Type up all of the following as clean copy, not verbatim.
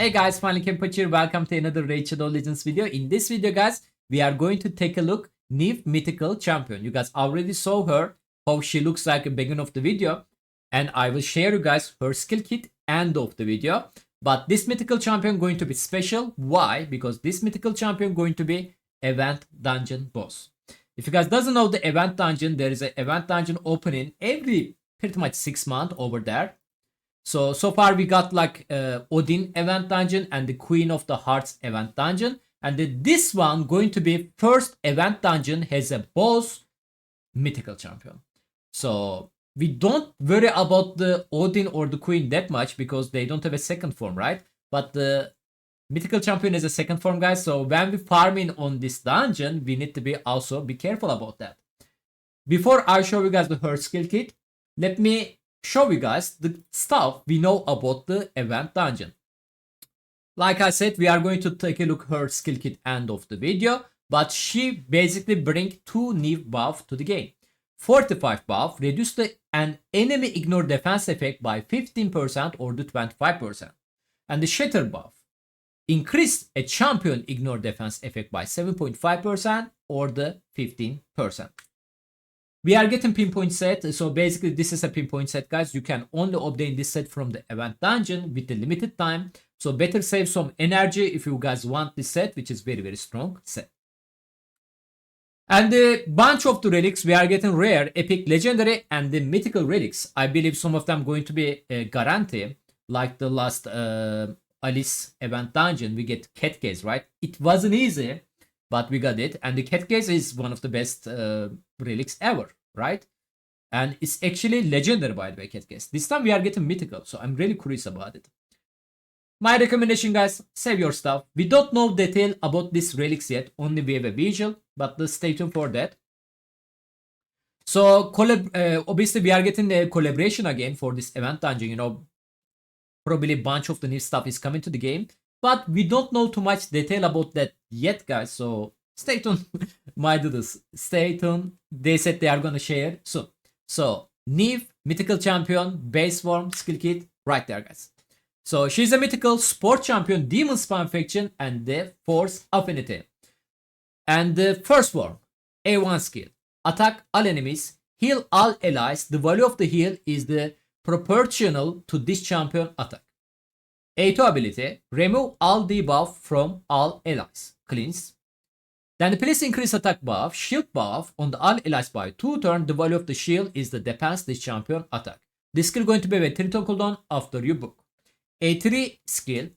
Hey guys, finalKenpachi, welcome to another Raid Shadow Legends video. In this video guys, we are going to take a look new mythical champion. You guys already saw her, how she looks like at the beginning of the video. And I will share you guys her skill kit end of the video. But this mythical champion going to be special. Why? Because this mythical champion going to be event dungeon boss. If you guys doesn't know the event dungeon, there is an event dungeon opening every pretty much 6 months over there. So far we got like Odin event dungeon and the Queen of the Hearts event dungeon. And this one going to be first event dungeon has a boss mythical champion. So we don't worry about the Odin or the Queen that much because they don't have a second form, right? But the mythical champion is a second form, guys. So when we farming on this dungeon, we need to be careful about that. Before I show you guys her skill kit, let me show you guys the stuff we know about the event dungeon. Like I said, we are going to take a look at her skill kit end of the video, but she basically bring 2 new buff to the game. 45 buff reduce an enemy ignore defense effect by 15% or the 25%, and the shatter buff increase a champion ignore defense effect by 7.5% or the 15%. We are getting pinpoint set, so basically this is a pinpoint set, guys. You can only obtain this set from the event dungeon with the limited time, so better save some energy if you guys want this set, which is very strong set. And the bunch of the relics, we are getting rare, epic, legendary, and the mythical relics. I believe some of them going to be a guarantee, like the last Alice event dungeon. We get cat case, right? It wasn't easy, but we got it. And the cat case is one of the best relics ever, right? And it's actually legendary, by the way, cat case. This time we are getting mythical, so I'm really curious about it. My recommendation, guys, save your stuff. We don't know detail about this relics yet, only we have a visual, but let's stay tuned for that. So obviously we are getting the collaboration again for this event dungeon. You know, probably a bunch of the new stuff is coming to the game, but we don't know too much detail about that yet, guys. So stay tuned. My dudes, stay tuned. They said they are gonna share soon. So new mythical champion base form skill kit right there, guys. So she's a mythical sport champion, demon spawn faction, and the force affinity. And the first form, A1 skill, attack all enemies, heal all allies. The value of the heal is the proportional to this champion attack. A2 ability, remove all debuff from all allies, cleanse. Then place increase attack buff, shield buff on the all allies by 2 turns. The value of the shield is the defense this champion attack. This skill going to be a 3 turn cooldown after you book. A3 skill,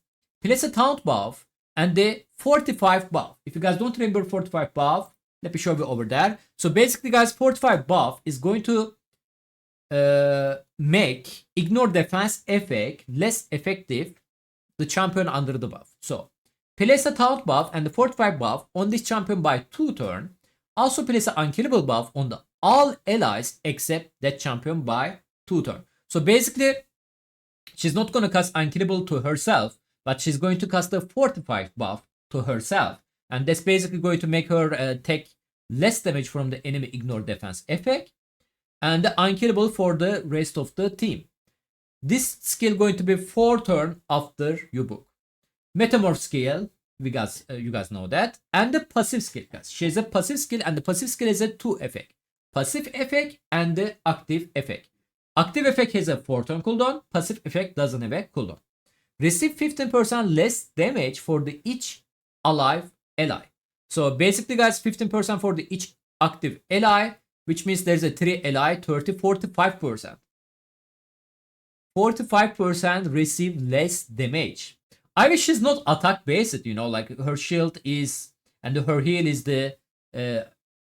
place a taunt buff and the 45 buff. If you guys don't remember 45 buff, let me show you over there. So basically, guys, 45 buff is going to make ignore defense effect less effective the champion under the buff. So place a taunt buff and the 45 buff on this champion by 2 turns. Also place an unkillable buff on the all allies except that champion by 2 turns. So basically, she's not going to cast unkillable to herself, but she's going to cast the 45 buff to herself. And that's basically going to make her take less damage from the enemy ignore defense effect. And the unkillable for the rest of the team. This skill going to be 4 turns after you book. Metamorph skill, you guys know that. And the passive skill, guys. She has a passive skill, and the passive skill has a 2 effect. Passive effect and the active effect. Active effect has a 4 turn cooldown. Passive effect doesn't have a cooldown. Receive 15% less damage for the each alive ally. So basically, guys, 15% for the each active ally, which means there's a 3 ally, 45%. 45% receive less damage. I wish she's not attack based, you know, like her shield is and her heal is the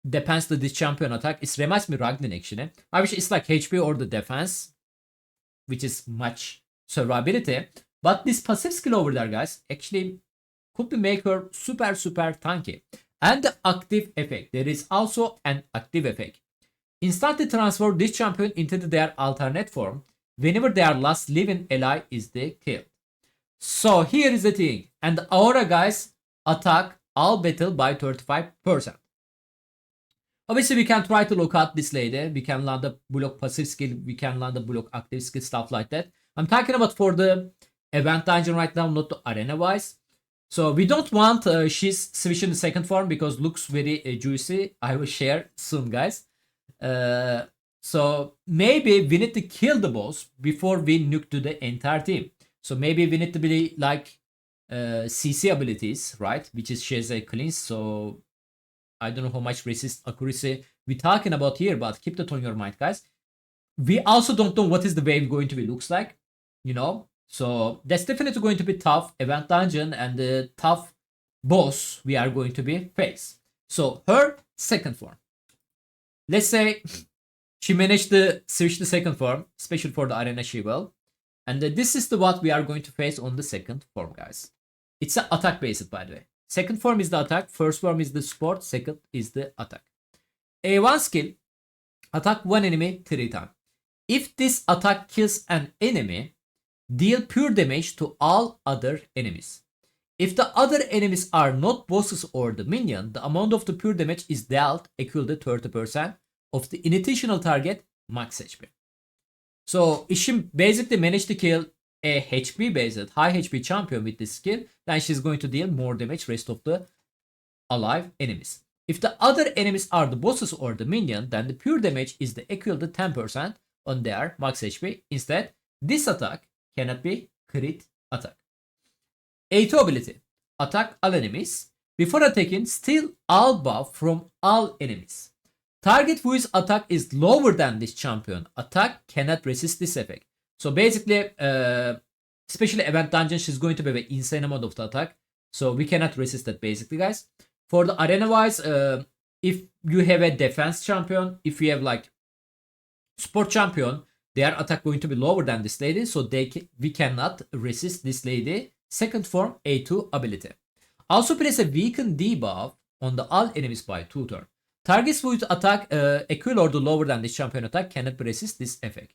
depends to this champion attack. It reminds me of Ragnar actually. I wish it's like HP or the defense, which is much survivability. But this passive skill over there, guys, actually could be make her super tanky. And the active effect. There is also an active effect. Instantly transfer this champion into their alternate form whenever their last living ally is killed. So here is the thing. And the aura, guys, attack all battle by 35%. Obviously, we can try to look at this lady. We can land a block passive skill. We can land a block active skill, stuff like that. I'm talking about for the event dungeon right now, not the arena wise. So we don't want she's switching the second form because looks very juicy. I will share soon, guys. So maybe we need to kill the boss before we nuke to the entire team. So maybe we need to be like CC abilities, right? Which is she has a cleanse. So I don't know how much resist accuracy we're talking about here, but keep that on your mind, guys. We also don't know what is the wave going to be looks like, you know. So that's definitely going to be tough event dungeon and the tough boss we are going to be face. So her second form. Let's say she managed to switch the second form, especially for the arena she will. And this is the what we are going to face on the second form, guys. It's an attack based, by the way. Second form is the attack, first form is the support, second is the attack. A1 skill, attack one enemy 3 times. If this attack kills an enemy, deal pure damage to all other enemies. If the other enemies are not bosses or the minion, the amount of the pure damage is dealt equal to 30% of the initial target max HP. So if she basically managed to kill a HP based, high HP champion with this skill, then she's going to deal more damage rest of the alive enemies. If the other enemies are the bosses or the minion, then the pure damage is the equal to 10% on their max HP. Instead, this attack cannot be crit attack. A2 ability. Attack all enemies. Before attacking, steal all buff from all enemies. Target whose attack is lower than this champion attack cannot resist this effect. So basically, especially event dungeon, she's going to be an insane amount of the attack. So we cannot resist that basically, guys. For the arena wise, if you have a defense champion, if you have like support champion, their attack going to be lower than this lady. So we cannot resist this lady. Second form A2 ability. Also place a weaken debuff on the all enemies by 2 turns. Targets with attack equal or lower than this champion attack cannot resist this effect.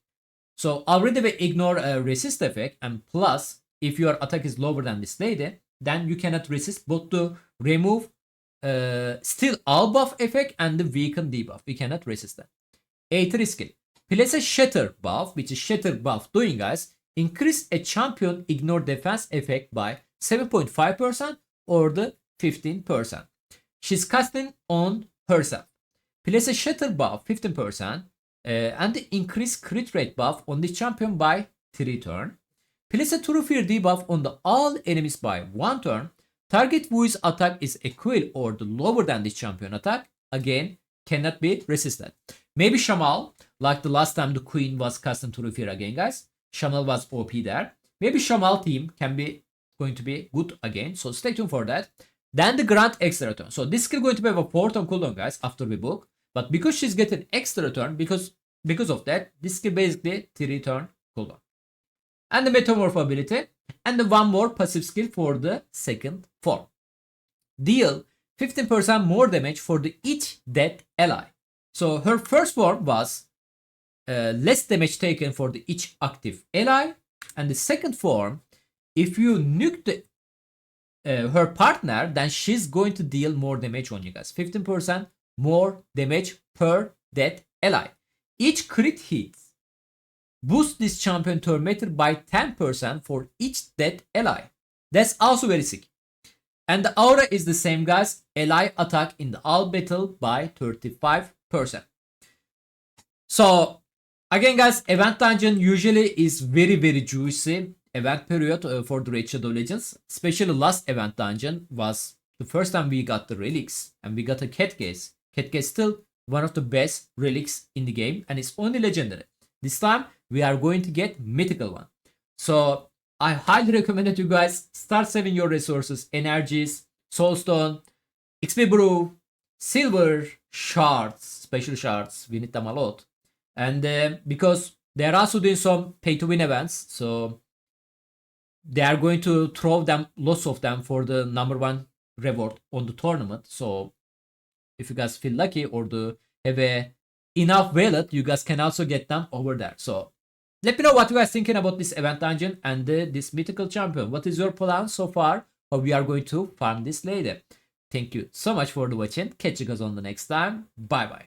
So already we ignore resist effect, and plus if your attack is lower than this lady, then you cannot resist both the remove still all buff effect and the weaken debuff. We cannot resist that. A3 skill. Place a shatter buff, which is shatter buff doing, guys, increase a champion ignore defense effect by 7.5% or the 15%. She's casting on herself. Place a shatter buff 15% and increase crit rate buff on the champion by 3 turns. Place a true fear debuff on the all enemies by 1 turn. Target whose attack is equal or lower than this champion attack, again, cannot be resisted. Maybe Shamal, like the last time the queen was casting true fear again, guys. Shamal was OP there. Maybe Shamal team can be going to be good again. So stay tuned for that. Then the grant extra turn. So this skill going to be a 4 turn cooldown, guys, after we book. But because she's getting extra turn, because of that, this skill basically 3 turn cooldown. And the metamorph ability. And the one more passive skill for the second form. Deal 15% more damage for the each dead ally. So her first form was less damage taken for the each active ally. And the second form, if you nuke the her partner, then she's going to deal more damage on you guys. 15% more damage per dead ally. Each crit hit boosts this champion turn meter by 10% for each dead ally. That's also very sick. And the aura is the same, guys. Ally attack in the all battle by 35%. So again, guys, event dungeon usually is very, very juicy event period for the Raid Shadow Legends. Especially last event dungeon was the first time we got the relics and we got a cat case. Cat case still one of the best relics in the game and it's only legendary. This time we are going to get mythical one. So I highly recommend that you guys start saving your resources, energies, soulstone, XP brew, silver, shards, special shards. We need them a lot. And because they are also doing some pay to win events, so they are going to throw them lots of them for the #1 reward on the tournament. So if you guys feel lucky or have a enough wallet, you guys can also get them over there. So let me know what you guys thinking about this event dungeon and this mythical champion. What is your plan so far? How we are going to farm this later? Thank you so much for watching. Catch you guys on the next time. Bye bye.